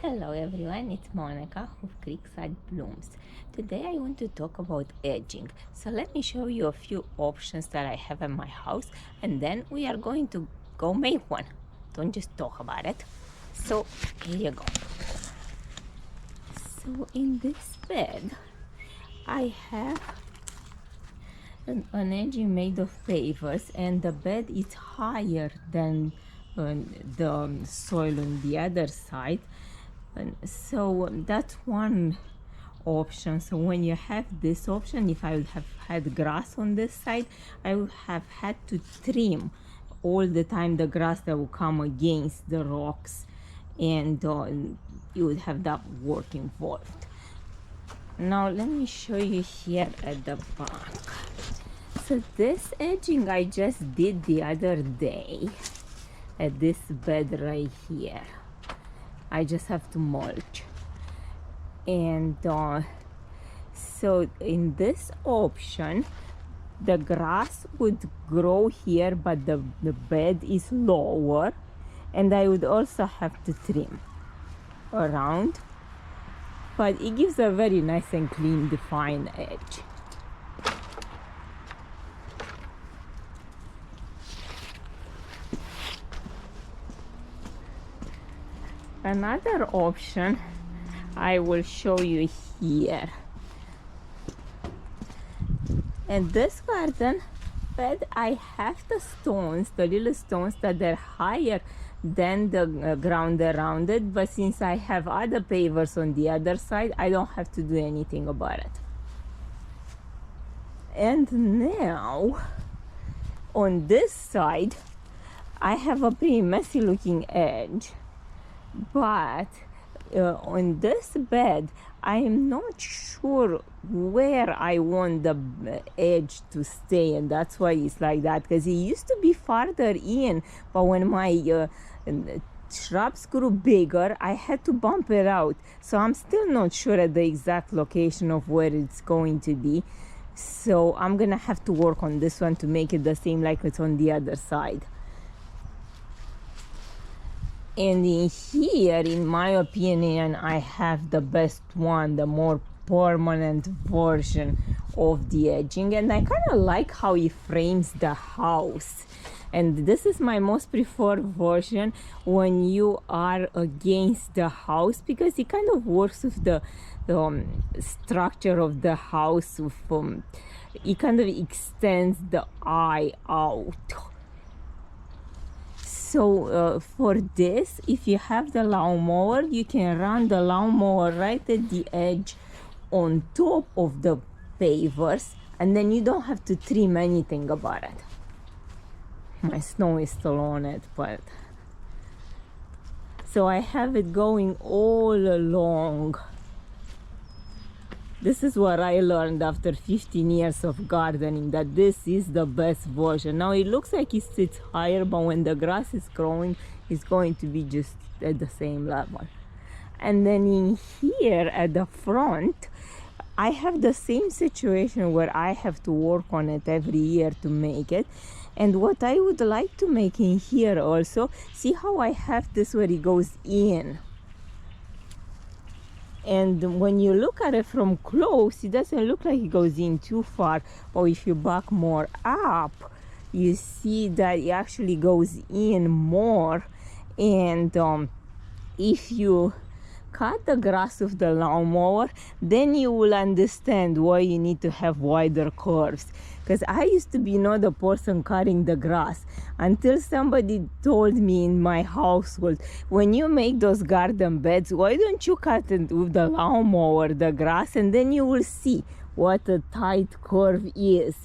Hello everyone, it's Monica of Creekside Blooms. Today I want to talk about edging. So let me show you a few options that I have in my house and then we are going to go make one. Don't just talk about it. So here you go. So in this bed I have an edging made of pavers and the bed is higher than the soil on the other side. And so that's one option. So when you have this option, if I would have had grass on this side, I would have had to trim all the time the grass that would come against the rocks, and you would have that work involved. Now let me show you here at the back. So this edging I just did the other day at this bed right here. I just have to mulch, and so in this option the grass would grow here, but the bed is lower, and I would also have to trim around, but it gives a very nice and clean defined edge. Another option I will show you here. In this garden bed I have the stones, the little stones that are higher than the ground around it, but since I have other pavers on the other side, I don't have to do anything about it. And now on this side I have a pretty messy looking edge, but on this bed I am not sure where I want the edge to stay, and that's why it's like that, because it used to be farther in, but when my shrubs grew bigger I had to bump it out, so I'm still not sure at the exact location of where it's going to be. So I'm gonna have to work on this one to make it the same like it's on the other side. And in here, in my opinion, I have the best one, the more permanent version of the edging, and I kind of like how it frames the house. And this is my most preferred version when you are against the house, because it kind of works with the structure of the house. It kind of extends the eye out. So for this, if you have the lawnmower, you can run the lawnmower right at the edge on top of the pavers, and then you don't have to trim anything about it. My snow is still on it, but so I have it going all along. This is what I learned after 15 years of gardening, that this is the best version. Now it looks like it sits higher, but when the grass is growing, it's going to be just at the same level. And then in here at the front, I have the same situation where I have to work on it every year to make it. And what I would like to make in here also, see how I have this where it goes in. And when you look at it from close, it doesn't look like it goes in too far. But if you back more up, you see that it actually goes in more. And if you cut the grass with the lawnmower, then you will understand why you need to have wider curves. Because I used to be not the person cutting the grass until somebody told me in my household, when you make those garden beds, why don't you cut it with the lawnmower, the grass, and then you will see what a tight curve is.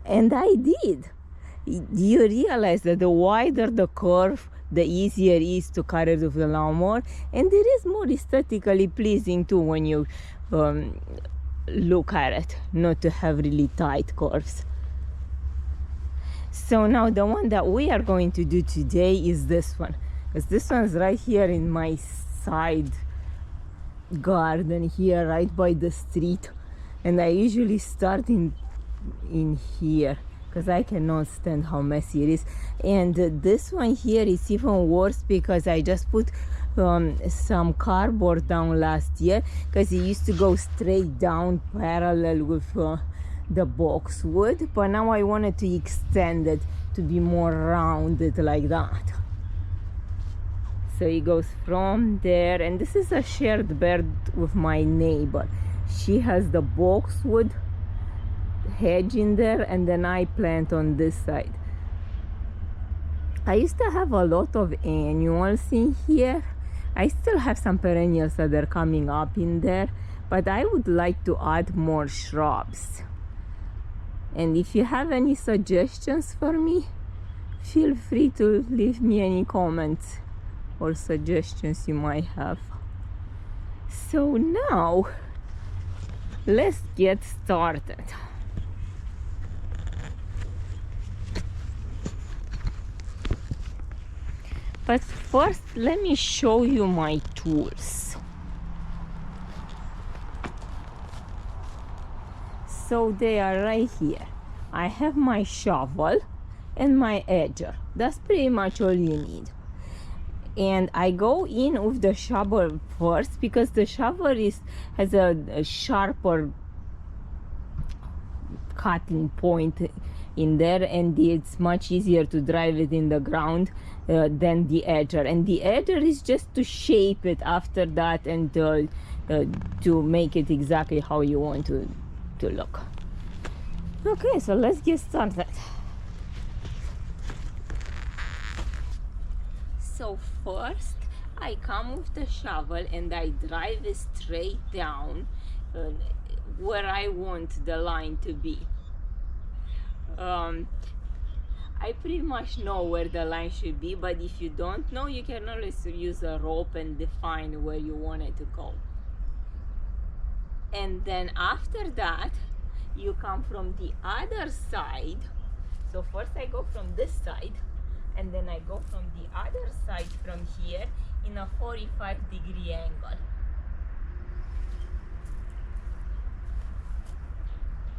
And I did. You realize that the wider the curve, the easier it is to cut it with the lawnmower, and it is more aesthetically pleasing too when you look at it, not to have really tight curves. So now the one that we are going to do today is this one, because this one's right here in my side garden here, right by the street, and I usually start in here because I cannot stand how messy it is. And this one here is even worse because I just put some cardboard down last year because it used to go straight down parallel with the boxwood, but now I wanted to extend it to be more rounded like that. So it goes from there, and this is a shared bed with my neighbor. She has the boxwood hedge in there, and then I plant on this side. I used to have a lot of annuals in here. I still have some perennials that are coming up in there, but I would like to add more shrubs. And if you have any suggestions for me, feel free to leave me any comments or suggestions you might have. So now let's get started. But first, let me show you my tools. So they are right here. I have my shovel and my edger. That's pretty much all you need. And I go in with the shovel first because the shovel has a sharper cutting point in there, and it's much easier to drive it in the ground than the edger. And the edger is just to shape it after that and to make it exactly how you want to look. Okay, so let's get started. So first I come with the shovel and I drive it straight down where I want the line to be. I pretty much know where the line should be, but if you don't know, you can always use a rope and define where you want it to go. And then after that, you come from the other side. So first I go from this side, and then I go from the other side from here in a 45-degree angle.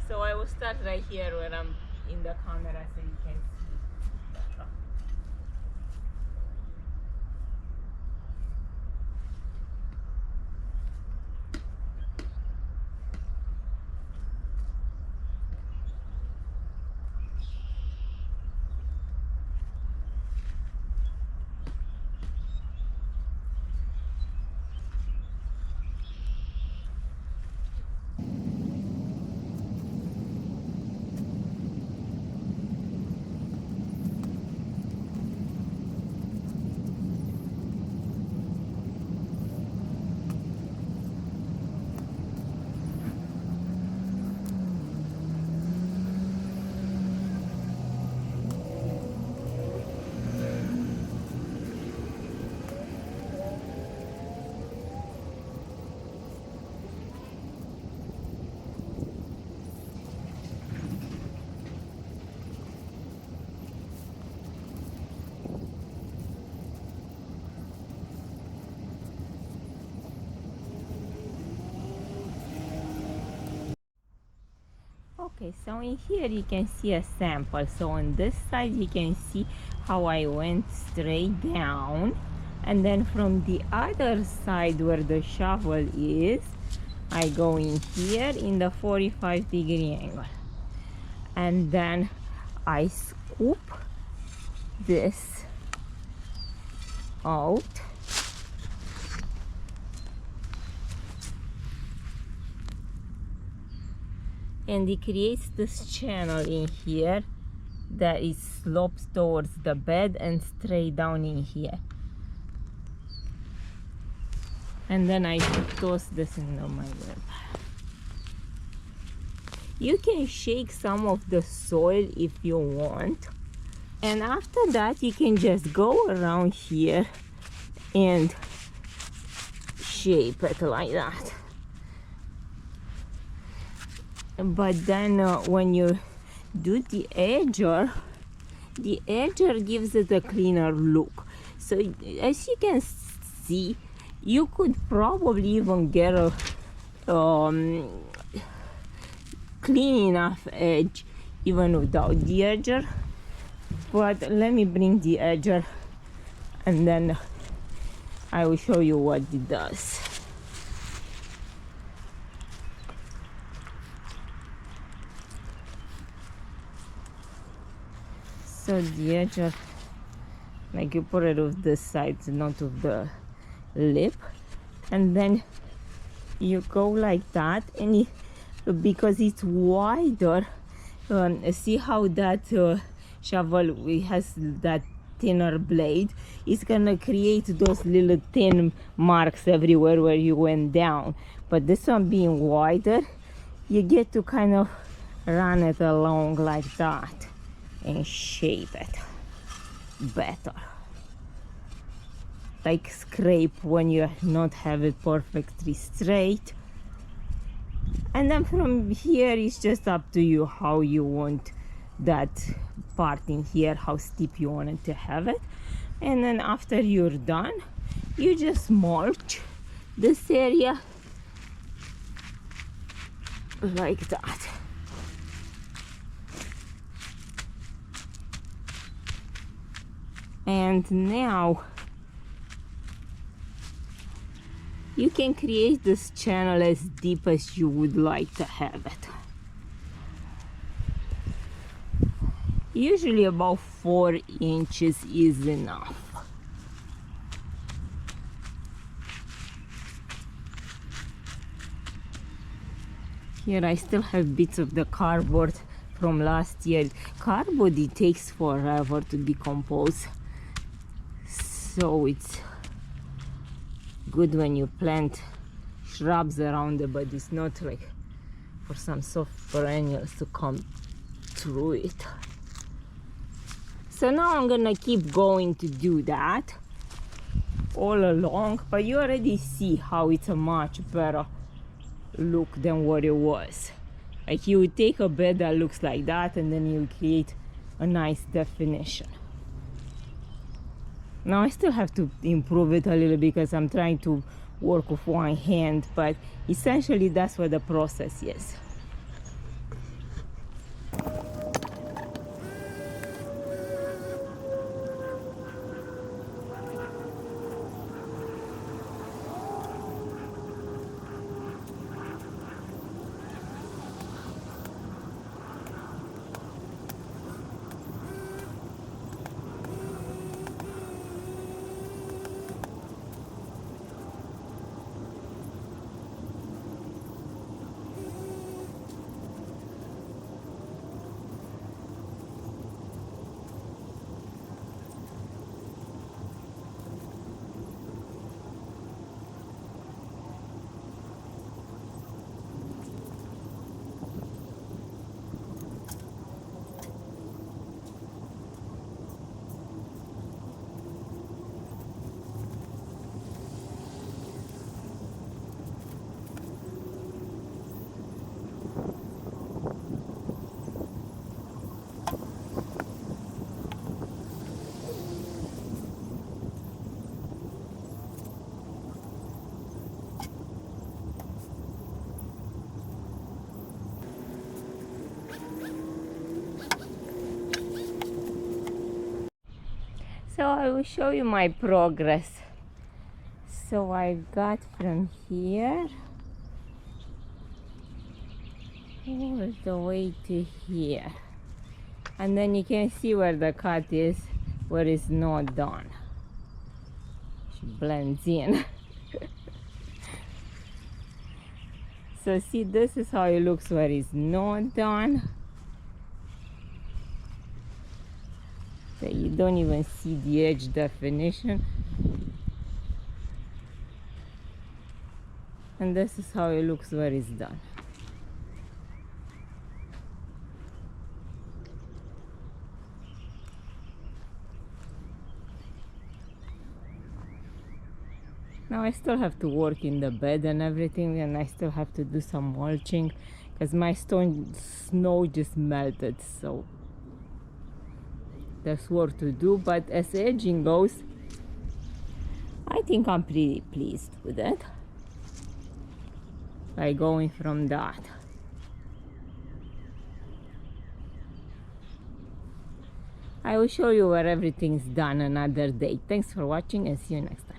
So I will start right here where I'm in the camera so you can see better. Okay, so in here you can see a sample. So on this side you can see how I went straight down, and then from the other side where the shovel is, I go in here in the 45-degree angle, and then I scoop this out. And it creates this channel in here that it slopes towards the bed and straight down in here. And then I toss this in my web. You can shake some of the soil if you want, and after that you can just go around here and shape it like that. But then when you do the edger gives it a cleaner look. So as you can see, you could probably even get a clean enough edge even without the edger. But let me bring the edger and then I will show you what it does. So the edge of, like, you put it of the sides, not of the lip, and then you go like that, and because it's wider, see how that shovel has that thinner blade, it's gonna create those little thin marks everywhere where you went down. But this one being wider, you get to kind of run it along like that and shape it better, like scrape when you not have it perfectly straight. And then from here it's just up to you how you want that part in here, how steep you want it to have it. And then after you're done, you just mulch this area like that. And now you can create this channel as deep as you would like to have it. Usually about 4 inches is enough. Here I still have bits of the cardboard from last year. Cardboard, it takes forever to decompose, so it's good when you plant shrubs around it, but it's not like for some soft perennials to come through it. So now I'm gonna keep going to do that all along, but you already see how it's a much better look than what it was. Like, you would take a bed that looks like that and then you create a nice definition. Now I still have to improve it a little because I'm trying to work with one hand, but essentially that's what the process is. So I will show you my progress. So I got from here all the way to here, and then you can see where the cut is, where it's not done. She blends in. So see, this is how it looks where it's not done. So you don't even see the edge definition. And this is how it looks where it's done. Now I still have to work in the bed and everything, and I still have to do some mulching because my snow just melted, so there's work to do. But as edging goes, I think I'm pretty pleased with it. Like going from that. I will show you where everything's done another day. Thanks for watching and see you next time.